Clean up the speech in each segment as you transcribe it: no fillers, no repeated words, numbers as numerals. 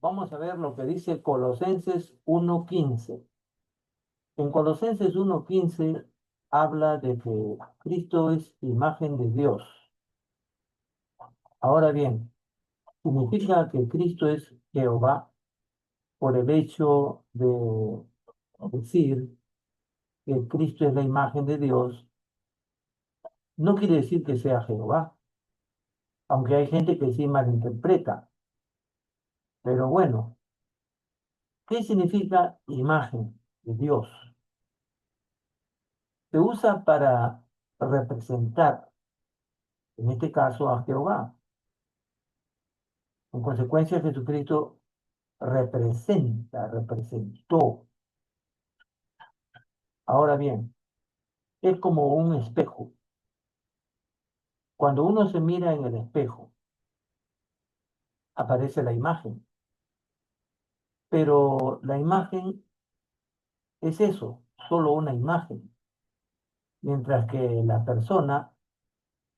Vamos a ver lo que dice Colosenses 1:15. En Colosenses 1:15 habla de que Cristo es imagen de Dios. Ahora bien, significa que Cristo es Jehová por el hecho de decir que Cristo es la imagen de Dios. No quiere decir que sea Jehová, aunque hay gente que sí malinterpreta. Pero bueno, ¿qué significa imagen de Dios? Se usa para representar, en este caso, a Jehová. En consecuencia, Jesucristo representó. Ahora bien, es como un espejo. Cuando uno se mira en el espejo, aparece la imagen, pero la imagen es eso, solo una imagen, mientras que la persona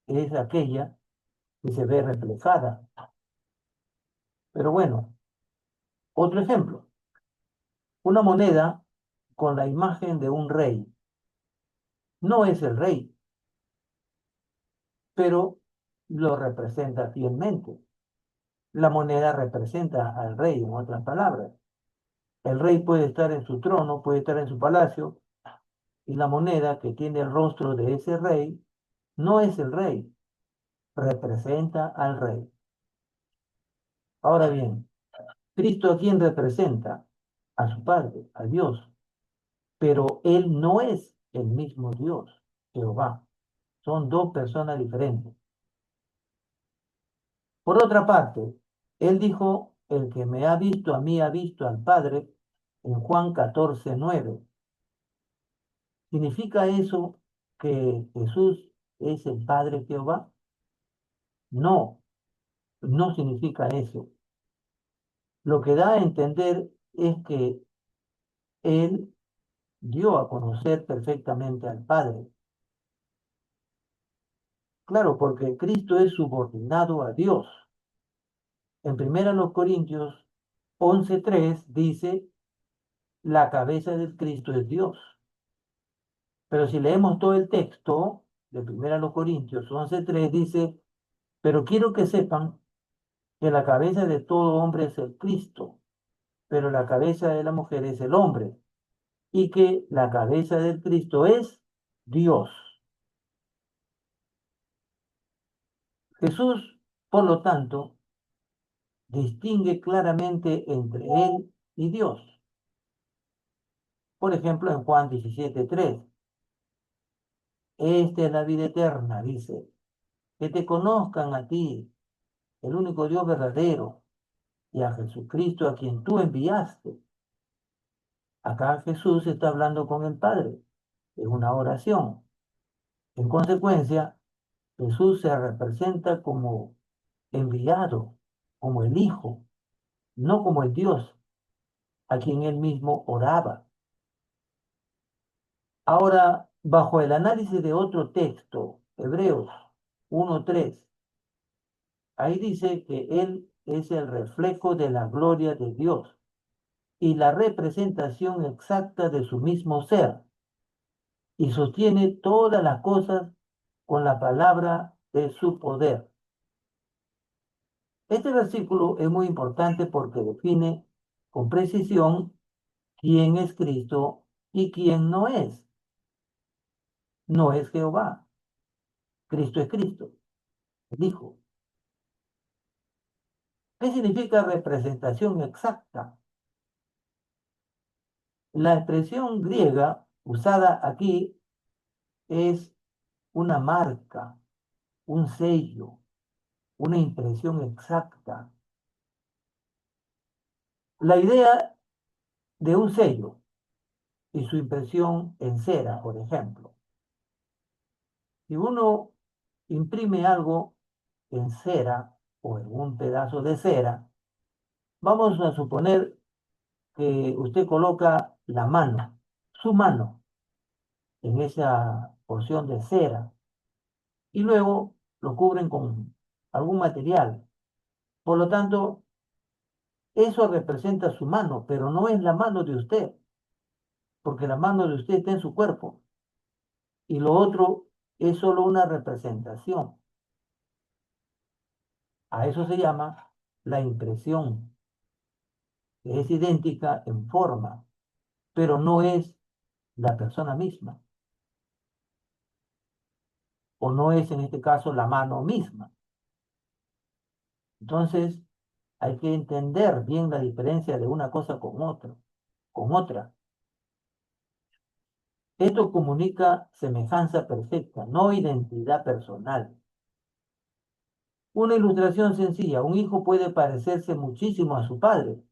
es aquella que se ve reflejada. Pero bueno, otro ejemplo, una moneda con la imagen de un rey. No es el rey, pero lo representa fielmente. La moneda representa al rey, en otras palabras. El rey puede estar en su trono, puede estar en su palacio, y la moneda que tiene el rostro de ese rey no es el rey, representa al rey. Ahora bien, ¿Cristo a quién representa? A su Padre, a Dios, pero Él no es el mismo Dios, Jehová. Son dos personas diferentes. Por otra parte, Él dijo, el que me ha visto a mí ha visto al Padre, en Juan 14:9. ¿Significa eso que Jesús es el Padre Jehová? No, no significa eso. Lo que da a entender es que Él dio a conocer perfectamente al Padre. Claro, porque Cristo es subordinado a Dios. En 1 Corintios 11:3 dice, la cabeza de Cristo es Dios. Pero si leemos todo el texto de 1 Corintios 11:3 dice, pero quiero que sepan que la cabeza de todo hombre es el Cristo, pero la cabeza de la mujer es el hombre, y que la cabeza del Cristo es Dios. Jesús, por lo tanto, distingue claramente entre Él y Dios. Por ejemplo, en Juan 17:3, esta es la vida eterna, dice, que te conozcan a ti, el único Dios verdadero, y a Jesucristo a quien tú enviaste. Acá Jesús está hablando con el Padre, en una oración. En consecuencia, Jesús se representa como enviado, como el Hijo, no como el Dios a quien él mismo oraba. Ahora, bajo el análisis de otro texto, Hebreos 1:3, ahí dice que él es el reflejo de la gloria de Dios y la representación exacta de su mismo ser, y sostiene todas las cosas con la palabra de su poder. Este versículo es muy importante porque define con precisión quién es Cristo y quién no es. No es Jehová. Cristo es Cristo, el Hijo. ¿Qué significa representación exacta? La expresión griega usada aquí es una marca, un sello, una impresión exacta. La idea de un sello y su impresión en cera, por ejemplo. Si uno imprime algo en cera o en un pedazo de cera, vamos a suponer que usted coloca la mano, su mano, en esa porción de cera y luego lo cubren con algún material. Por lo tanto, Eso representa su mano, pero no es la mano de usted, porque la mano de usted está en su cuerpo y lo otro es solo una representación. A eso se llama la impresión, que es idéntica en forma, pero no es la persona misma, o no es en este caso la mano misma. Entonces, hay que entender bien la diferencia de una cosa con otra, con otra. Esto comunica semejanza perfecta, no identidad personal. Una ilustración sencilla, un hijo puede parecerse muchísimo a su padre,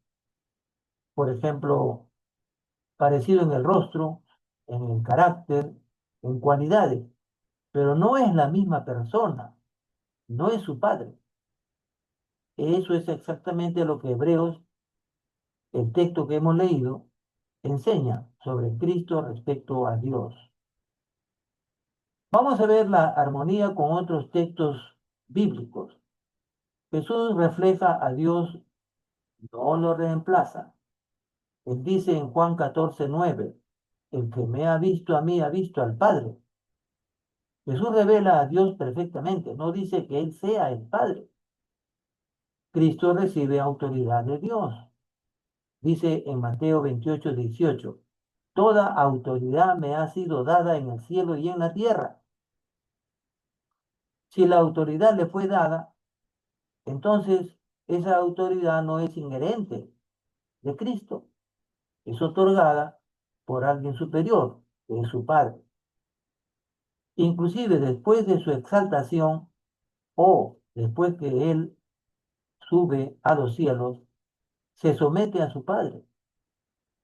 por ejemplo, parecido en el rostro, en el carácter, en cualidades, pero no es la misma persona, no es su padre. Eso es exactamente lo que Hebreos, el texto que hemos leído, enseña sobre Cristo respecto a Dios. Vamos a ver la armonía con otros textos bíblicos. Jesús refleja a Dios, no lo reemplaza. Él dice en Juan 14:9, el que me ha visto a mí ha visto al Padre. Jesús revela a Dios perfectamente, no dice que Él sea el Padre. Cristo recibe autoridad de Dios. Dice en Mateo 28:18, toda autoridad me ha sido dada en el cielo y en la tierra. Si la autoridad le fue dada, entonces esa autoridad no es inherente de Cristo, es otorgada por alguien superior, que es su Padre. Inclusive después de su exaltación o después que Él sube a los cielos, se somete a su Padre.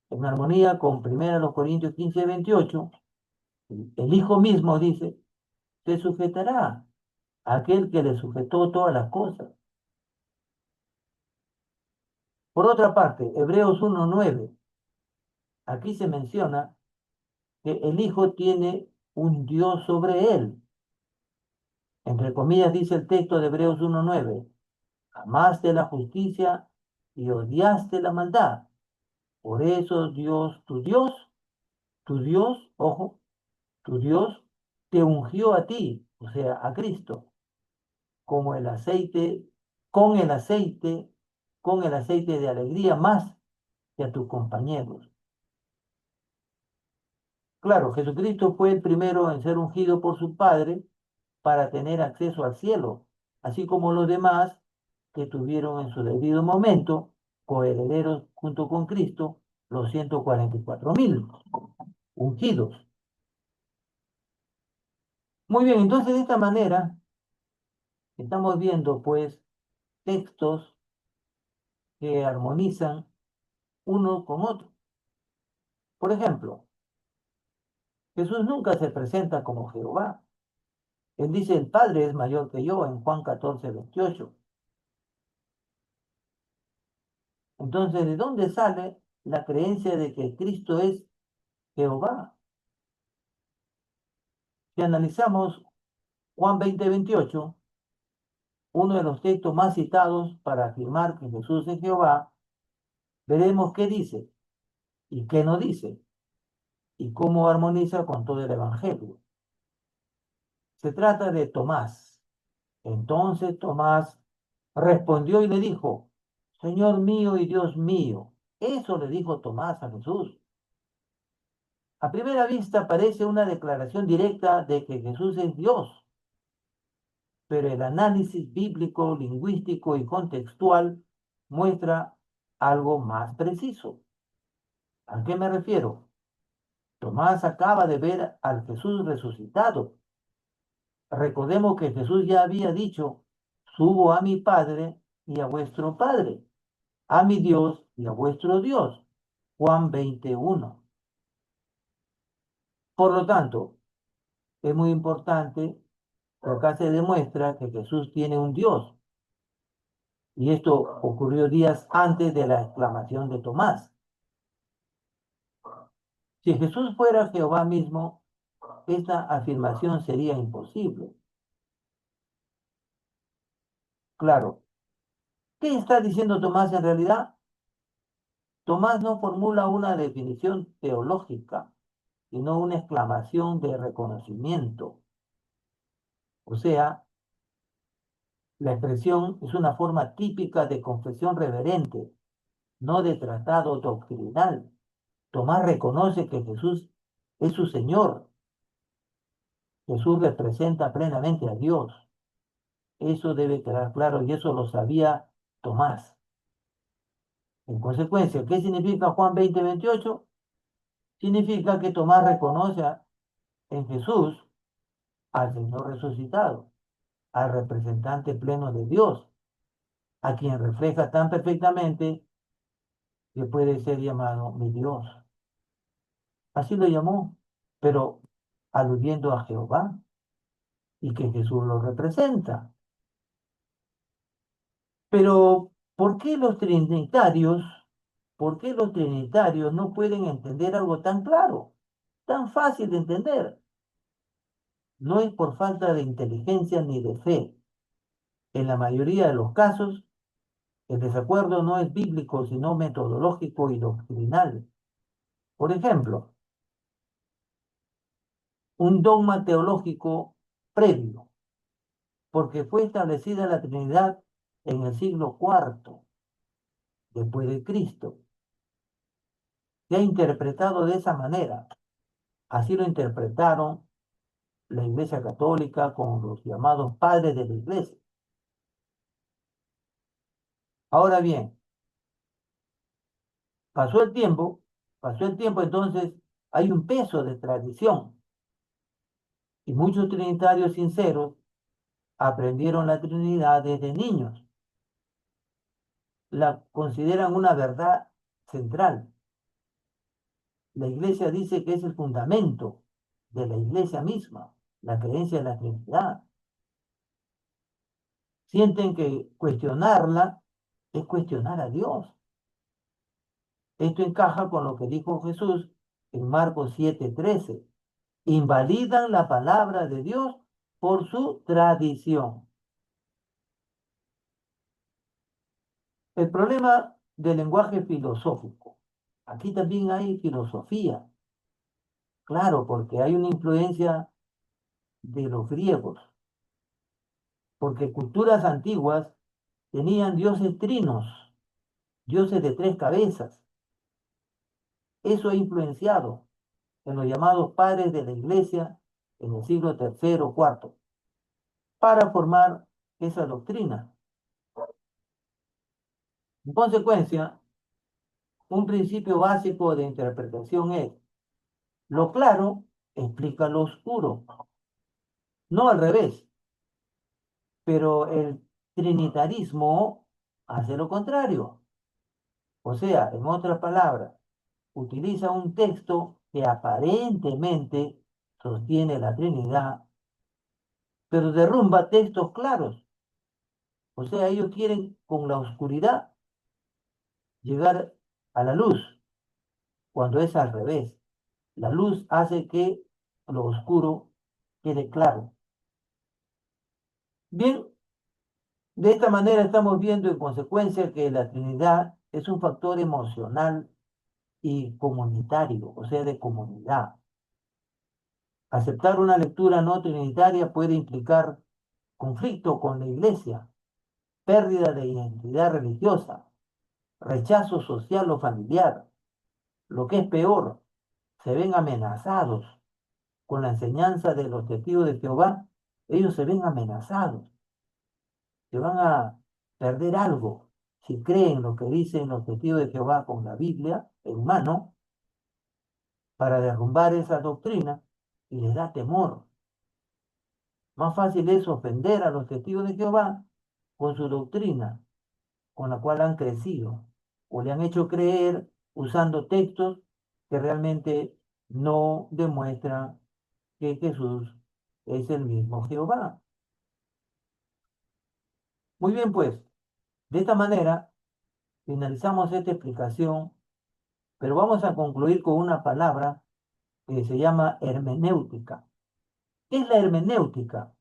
En armonía con 1 Corintios 15:28, el Hijo mismo dice, se sujetará a aquel que le sujetó todas las cosas. Por otra parte, Hebreos 1:9, aquí se menciona que el Hijo tiene un Dios sobre él. Entre comillas dice el texto de Hebreos 1:9, amaste la justicia y odiaste la maldad. Por eso Dios, ojo, tu Dios te ungió a ti, o sea, a Cristo, como el aceite, con el aceite, con el aceite de alegría más que a tus compañeros. Claro, Jesucristo fue el primero en ser ungido por su Padre para tener acceso al cielo, así como los demás que tuvieron en su debido momento, coherederos junto con Cristo, los 144.000 ungidos. Muy bien, entonces de esta manera estamos viendo pues textos que armonizan uno con otro. Por ejemplo, Jesús nunca se presenta como Jehová. Él dice, el Padre es mayor que yo en Juan 14:28. Entonces, ¿de dónde sale la creencia de que Cristo es Jehová? Si analizamos Juan 20:28, uno de los textos más citados para afirmar que Jesús es Jehová, veremos qué dice y qué no dice y cómo armoniza con todo el Evangelio. Se trata de Tomás. Entonces Tomás respondió y le dijo, Señor mío y Dios mío. Eso le dijo Tomás a Jesús. A primera vista parece una declaración directa de que Jesús es Dios, pero el análisis bíblico, lingüístico y contextual muestra algo más preciso. ¿A qué me refiero? Tomás acaba de ver al Jesús resucitado. Recordemos que Jesús ya había dicho, subo a mi Padre y a vuestro Padre, a mi Dios y a vuestro Dios. Juan 21. Por lo tanto, es muy importante, que acá se demuestra que Jesús tiene un Dios. Y esto ocurrió días antes de la exclamación de Tomás. Si Jesús fuera Jehová mismo, esta afirmación sería imposible. Claro, ¿qué está diciendo Tomás en realidad? Tomás no formula una definición teológica, sino una exclamación de reconocimiento. O sea, la expresión es una forma típica de confesión reverente, no de tratado doctrinal. Tomás reconoce que Jesús es su Señor. Jesús representa plenamente a Dios. Eso debe quedar claro y eso lo sabía Tomás. En consecuencia, ¿qué significa Juan 20:28? Significa que Tomás reconoce en Jesús al Señor resucitado, al representante pleno de Dios, a quien refleja tan perfectamente que puede ser llamado mi Dios. Así lo llamó, pero aludiendo a Jehová y que Jesús lo representa. Pero, por qué los trinitarios no pueden entender algo tan claro, tan fácil de entender? No es por falta de inteligencia ni de fe. En la mayoría de los casos, el desacuerdo no es bíblico, sino metodológico y doctrinal. Por ejemplo, un dogma teológico previo, porque fue establecida la Trinidad en el siglo IV después de Cristo. Se ha interpretado de esa manera. Así lo interpretaron la Iglesia Católica con los llamados padres de la Iglesia. Ahora bien, pasó el tiempo, entonces hay un peso de tradición y muchos trinitarios sinceros aprendieron la Trinidad desde niños. La consideran una verdad central. La Iglesia dice que es el fundamento de la Iglesia misma, la creencia en la Trinidad. Sienten que cuestionarla es cuestionar a Dios. Esto encaja con lo que dijo Jesús en Marcos 7:13. Invalidan la palabra de Dios por su tradición. El problema del lenguaje filosófico. Aquí también hay filosofía, claro, porque hay una influencia de los griegos, porque culturas antiguas tenían dioses trinos, dioses de tres cabezas. Eso ha influenciado en los llamados padres de la iglesia en el siglo III o IV para formar esa doctrina. En consecuencia, un principio básico de interpretación es: lo claro explica lo oscuro, no al revés, pero el trinitarismo hace lo contrario. O sea, en otras palabras, utiliza un texto que aparentemente sostiene la Trinidad, pero derrumba textos claros. O sea, ellos quieren con la oscuridad llegar a la luz, cuando es al revés. La luz hace que lo oscuro quede claro. Bien, de esta manera estamos viendo en consecuencia que la Trinidad es un factor emocional y comunitario, o sea, de comunidad. Aceptar una lectura no trinitaria puede implicar conflicto con la Iglesia, pérdida de identidad religiosa, rechazo social o familiar. Lo que es peor, se ven amenazados con la enseñanza de los testigos de Jehová. Ellos se ven amenazados, que van a perder algo si creen lo que dicen los testigos de Jehová con la Biblia en mano para derrumbar esa doctrina, y les da temor. Más fácil es ofender a los testigos de Jehová con su doctrina, con la cual han crecido, o le han hecho creer usando textos que realmente no demuestran que Jesús es el mismo Jehová. Muy bien, pues, de esta manera finalizamos esta explicación, pero vamos a concluir con una palabra que se llama hermenéutica. ¿Qué es la hermenéutica?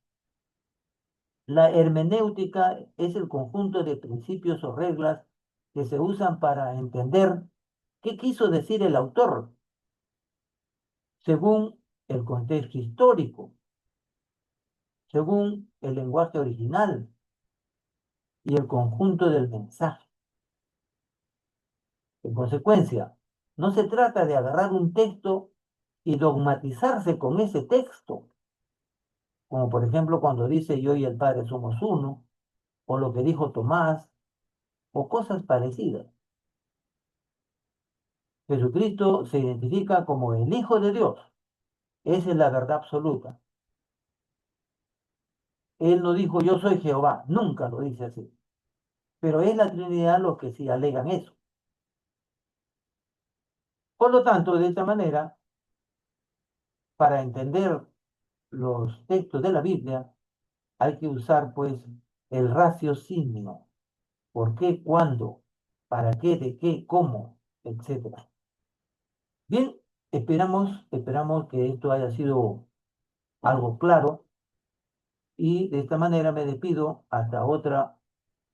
La hermenéutica es el conjunto de principios o reglas que se usan para entender ¿Qué quiso decir el autor? Según el contexto histórico, según el lenguaje original y el conjunto del mensaje. En consecuencia, no se trata de agarrar un texto y dogmatizarse con ese texto, como por ejemplo cuando dice yo y el Padre somos uno, o lo que dijo Tomás, o cosas parecidas. Jesucristo se identifica como el Hijo de Dios. Esa es la verdad absoluta. Él no dijo yo soy Jehová, nunca lo dice así. Pero es la Trinidad los que sí alegan eso. Por lo tanto, de esta manera, para entender los textos de la Biblia, hay que usar pues el raciocinio. ¿Por qué? ¿Cuándo? ¿Para qué? ¿De qué? ¿Cómo? Etcétera. Bien, esperamos que esto haya sido algo claro y de esta manera me despido hasta otra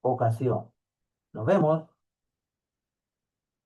ocasión. Nos vemos.